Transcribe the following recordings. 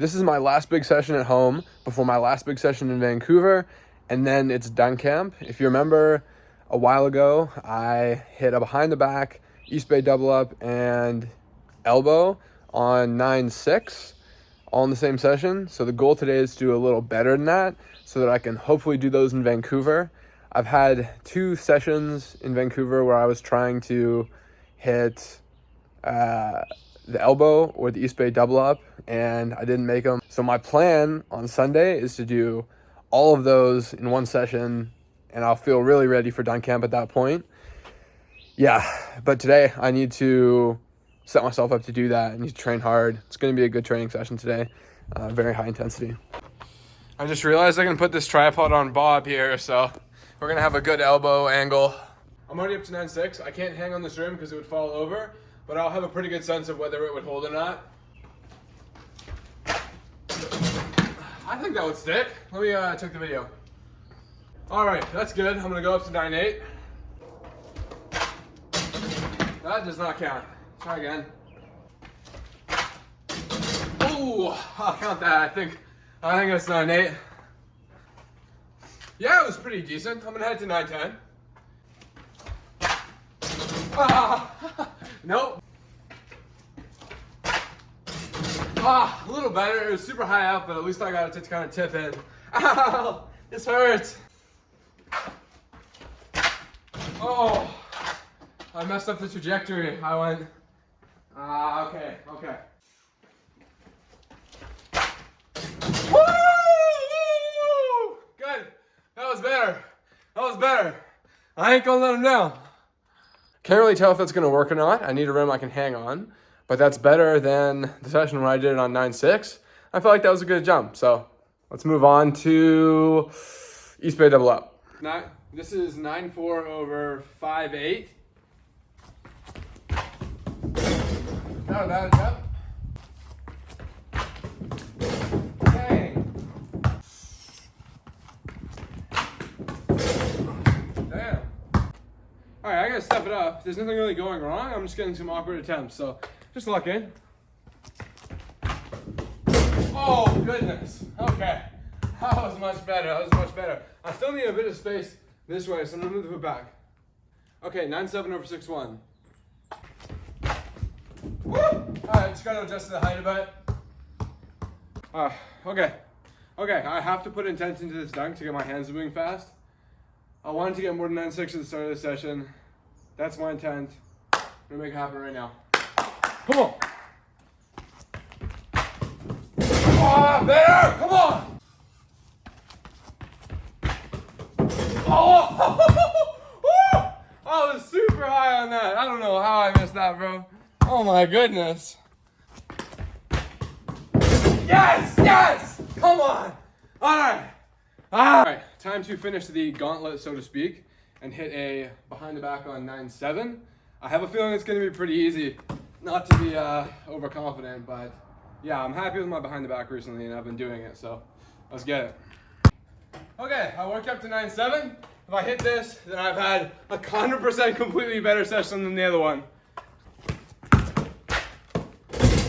This is my last big session at home before my last big session in Vancouver, and then it's dunk camp. If you remember, a while ago, I hit a behind the back, East Bay double up, and elbow on 9-6, all in the same session. So the goal today is to do a little better than that so that I can hopefully do those in Vancouver. I've had 2 sessions in Vancouver where I was trying to hit the elbow or the East Bay double up, and I didn't make them. So my plan on Sunday is to do all of those in one session, and I'll feel really ready for dunk camp at that point. Yeah, but today I need to set myself up to do that. I need to train hard. It's going to be a good training session today, very high intensity. I just realized I can put this tripod on Bob here, so we're going to have a good elbow angle. I'm already up to 9-6. I can't hang on this rim because it would fall over, but I'll have a pretty good sense of whether it would hold or not. I think that would stick. Let me check the video. All right, that's good. I'm gonna go up to 9-8. That does not count. Try again. Ooh, I'll count that. I think it's 9-8. Yeah, it was pretty decent. I'm gonna head to 9-10. Nope. A little better. It was super high up, but at least I got it to kind of tip in. Ow, this hurts. Oh, I messed up the trajectory. I went, okay. Woo! Good. That was better. I ain't gonna let him down. Can't really tell if that's gonna work or not. I need a rim I can hang on, but that's better than the session where I did it on 9-6. I felt like that was a good jump. So let's move on to East Bay double up. This is 9-4 over 5-8. Not a bad jump. Dang. Damn. All right, I gotta step it up. There's nothing really going wrong. I'm just getting some awkward attempts, so just lock in. Oh, goodness. Okay. That was much better. I still need a bit of space this way, so I'm gonna move the foot back. Okay, 9-7 over 6-1. Woo! All right, just gotta adjust to the height a bit. Okay, I have to put intent into this dunk to get my hands moving fast. I wanted to get more than 9-6 at the start of the session. That's my intent. I'm gonna make it happen right now. Come on! Oh, better! Come on! Oh! I was super high on that. I don't know how I missed that, bro. Oh my goodness. Yes! Come on! Alright, time to finish the gauntlet, so to speak, and hit a behind the back on 9-7. I have a feeling it's going to be pretty easy. Not to be overconfident, but yeah, I'm happy with my behind the back recently, and I've been doing it, so let's get it. Okay, I worked up to 9-7. If I hit this, then I've had a 100% completely better session than the other one.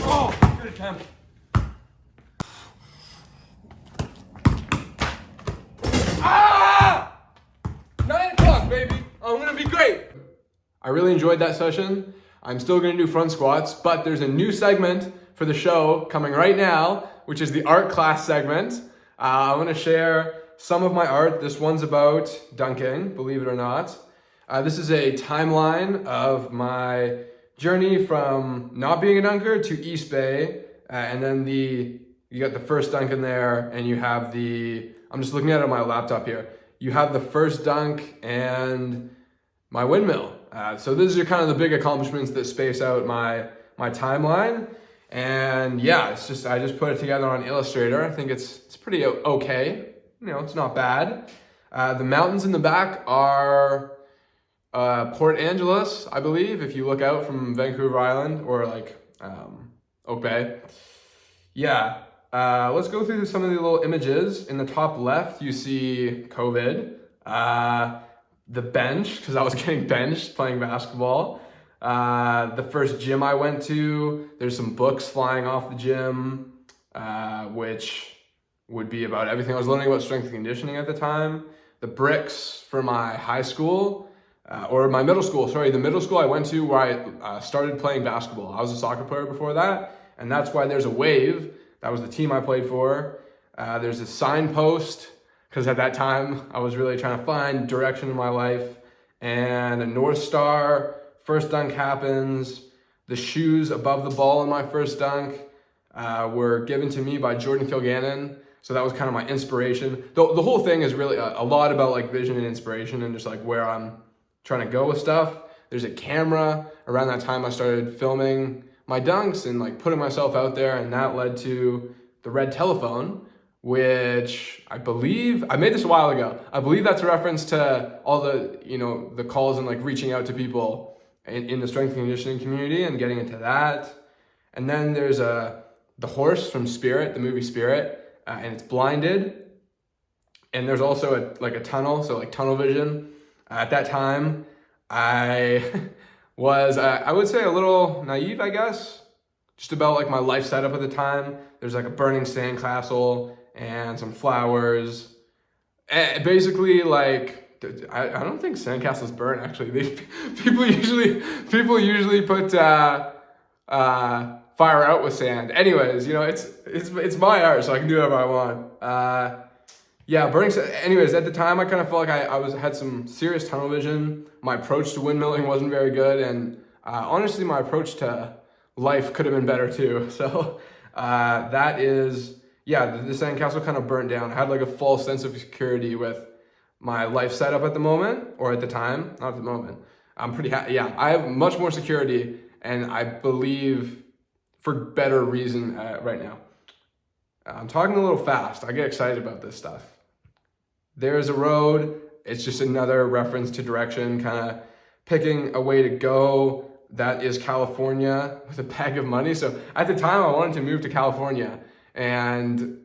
Oh, good attempt. Ah! 9 o'clock, baby. I'm gonna be great. I really enjoyed that session. I'm still gonna do front squats, but there's a new segment for the show coming right now, which is the art class segment. I'm gonna share some of my art. This one's about dunking, believe it or not. This is a timeline of my journey from not being a dunker to East Bay, and then you got the first dunk in there, and you have I'm just looking at it on my laptop here. You have the first dunk and my windmill. So these are kind of the big accomplishments that space out my timeline. And yeah, I just put it together on Illustrator. I think it's pretty okay. You know, it's not bad. The mountains in the back are Port Angeles, I believe, if you look out from Vancouver Island or like Oak Bay. Yeah, let's go through some of the little images. In the top left, you see COVID. The bench, because I was getting benched playing basketball. The first gym I went to, there's some books flying off the gym. which would be about everything. I was learning about strength and conditioning at the time. The bricks for my high school, or my middle school, sorry, the middle school I went to where I started playing basketball. I was a soccer player before that, and that's why there's a wave. That was the team I played for. There's a signpost, because at that time I was really trying to find direction in my life, and a North Star. First dunk happens. The shoes above the ball in my first dunk were given to me by Jordan Kilgannon. So that was kind of my inspiration. The whole thing is really a lot about like vision and inspiration and just like where I'm trying to go with stuff. There's a camera. Around that time I started filming my dunks and like putting myself out there, and that led to the red telephone, which I believe, I made this a while ago. I believe that's a reference to all the, the calls and like reaching out to people in the strength and conditioning community and getting into that. And then there's the horse from Spirit, the movie Spirit. And it's blinded, and there's also a tunnel, so like tunnel vision. At that time, I was, I would say, a little naive, I guess, just about like my life setup at the time. There's like a burning sandcastle and some flowers. And basically, like, I don't think sandcastles burn, actually. People usually put fire out with sand. Anyways, it's my art, so I can do whatever I want. Burning sand. Anyways, at the time, I kind of felt like I had some serious tunnel vision. My approach to windmilling wasn't very good, and honestly, my approach to life could have been better too. So that is, the sandcastle kind of burnt down. I had like a false sense of security with my life setup at the moment, or at the time, not at the moment. I'm pretty happy. Yeah, I have much more security, and I believe for better reason right now. I'm talking a little fast. I get excited about this stuff. There's a road. It's just another reference to direction, kind of picking a way to go. That is California with a bag of money. So at the time I wanted to move to California, and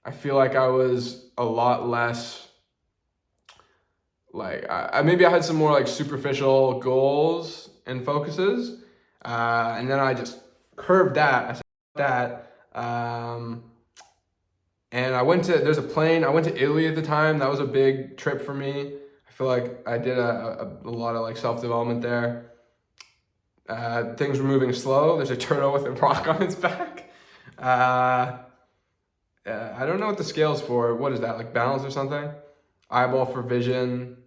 I feel like I was a lot less like, maybe I had some more like superficial goals and focuses. And then I just curved that. I said that. And I went to Italy at the time. That was a big trip for me. I feel like I did a lot of like self-development there. Things were moving slow. There's a turtle with a rock on its back. I don't know what the scale's for. What is that, like balance or something? Eyeball for vision.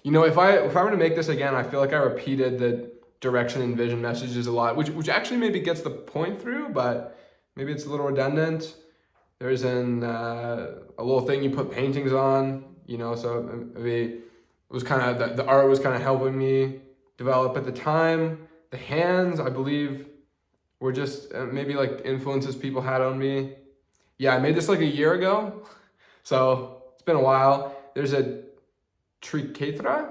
If I were to make this again, I feel like I repeated the direction and vision messages a lot, which actually maybe gets the point through, but maybe it's a little redundant. There's a little thing you put paintings on, so maybe it was kind of, the art was kind of helping me develop at the time. The hands, I believe, were just maybe like influences people had on me. Yeah, I made this like a year ago, so it's been a while. There's a triquetra,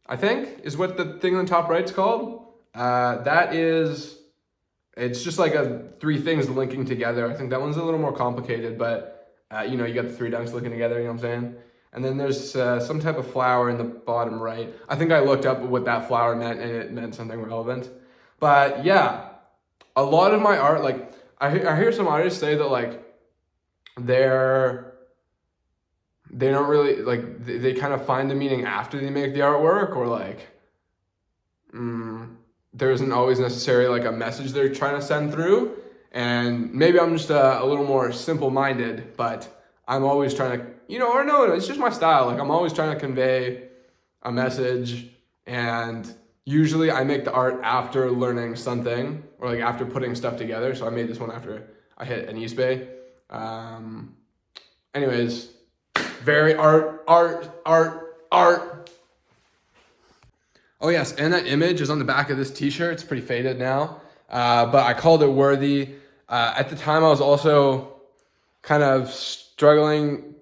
I think, is what the thing on the top right's called. It's just like three things linking together. I think that one's a little more complicated, but you got the three dunks linking together, you know what I'm saying? And then there's some type of flower in the bottom right. I think I looked up what that flower meant, and it meant something relevant. But yeah, a lot of my art, like I hear some artists say that like they don't really, like, they kind of find the meaning after they make the artwork, or like, there isn't always necessarily like a message they're trying to send through. And maybe I'm just a little more simple-minded, but I'm always trying to, it's just my style. Like, I'm always trying to convey a message, and usually I make the art after learning something, or like after putting stuff together. So I made this one after I hit an East Bay. Anyways, very art. Oh yes, and that image is on the back of this t-shirt. It's pretty faded now, but I called it worthy. At the time I was also kind of struggling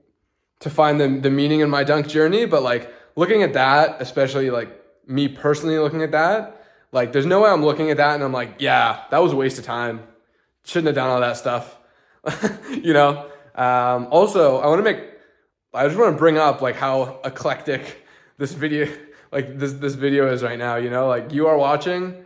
to find the meaning in my dunk journey, but like looking at that, especially like me personally looking at that, like there's no way I'm looking at that and I'm like, yeah, that was a waste of time. Shouldn't have done all that stuff. Also, I just want to bring up like how eclectic this video is right now, like you are watching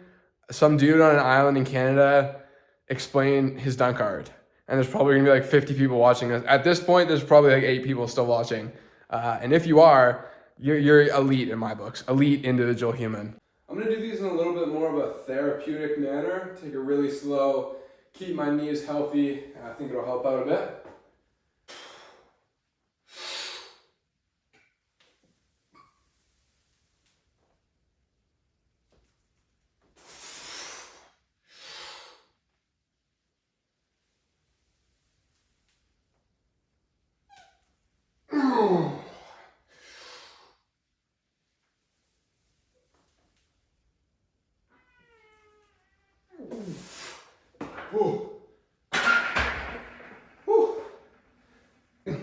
some dude on an island in Canada explain his dunk art. And there's probably gonna be like 50 people watching this. At this point, there's probably like 8 people still watching. And if you are, you're elite in my books, elite individual human. I'm gonna do these in a little bit more of a therapeutic manner. Take it really slow, keep my knees healthy. I think it'll help out a bit.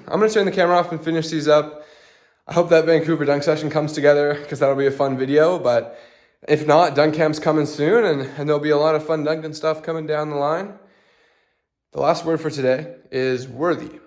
I'm gonna turn the camera off and finish these up. I hope that Vancouver dunk session comes together because that'll be a fun video, but if not, dunk camp's coming soon and there'll be a lot of fun dunking stuff coming down the line. The last word for today is worthy.